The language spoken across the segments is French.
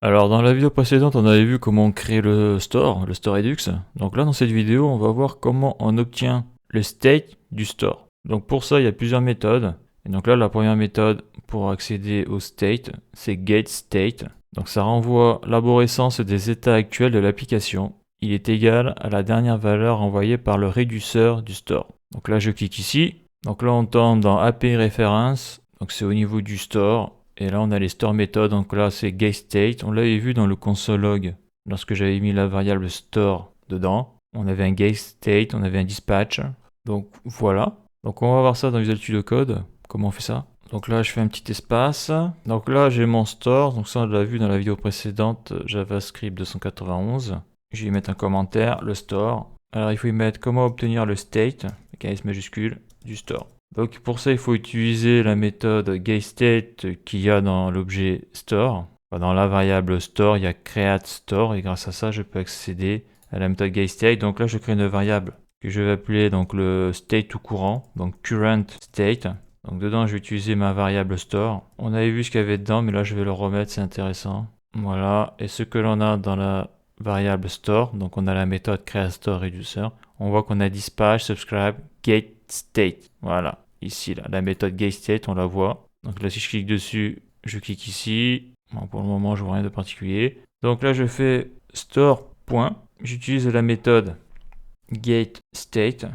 Alors dans la vidéo précédente, on avait vu comment créer le store Redux. Donc là, dans cette vidéo, on va voir comment on obtient le state du store. Donc pour ça, il y a plusieurs méthodes. Et donc là, la première méthode pour accéder au state, c'est getState. Donc ça renvoie l'arborescence des états actuels de l'application. Il est égal à la dernière valeur envoyée par le réduceur du store. Donc là, je clique ici. Donc là, on tombe dans API Reference. Donc c'est au niveau du store. Et là, on a les store méthodes. Donc là, c'est getState. On l'avait vu dans le console log lorsque j'avais mis la variable store dedans. On avait un getState, on avait un dispatch. Donc voilà. Donc on va voir ça dans Visual Studio Code. Comment on fait ça? Donc là, je fais un petit espace. Donc là, j'ai mon store. Donc ça, on l'a vu dans la vidéo précédente, JavaScript 291. Je vais y mettre un commentaire, le store. Alors, il faut y mettre comment obtenir le state, avec un S majuscule, du store. Donc pour ça, il faut utiliser la méthode getState qu'il y a dans l'objet store. Dans la variable store, il y a createStore et grâce à ça, je peux accéder à la méthode getState. Donc là, je crée une variable que je vais appeler donc le state tout courant, donc current state. Donc dedans, je vais utiliser ma variable store. On avait vu ce qu'il y avait dedans, mais là, je vais le remettre, c'est intéressant. Voilà, et ce que l'on a dans la variable store, donc on a la méthode createStoreReducer. On voit qu'on a dispatch, subscribe, getState. Voilà, ici, là, la méthode getState, on la voit. Donc là, si je clique dessus, je clique ici. Bon, pour le moment, je vois rien de particulier. Donc là, je fais store. J'utilise la méthode getState.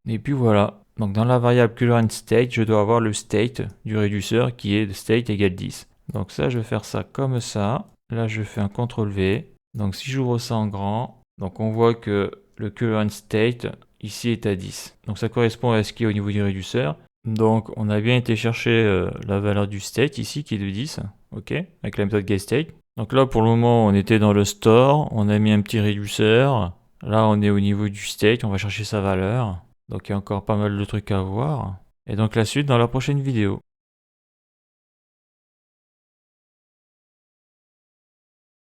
Et puis voilà. Donc dans la variable current state, je dois avoir le state du réduceur qui est de state égale 10. Donc ça, je vais faire ça comme ça. Là, je fais un CTRL V. Donc si j'ouvre ça en grand, donc on voit que le current state ici est à 10. Donc ça correspond à ce qui est au niveau du réduceur. Donc on a bien été chercher la valeur du state ici qui est de 10, ok, avec la méthode getState. Donc là pour le moment on était dans le store, on a mis un petit réduceur. Là on est au niveau du state, on va chercher sa valeur. Donc il y a encore pas mal de trucs à voir. Et donc la suite dans la prochaine vidéo.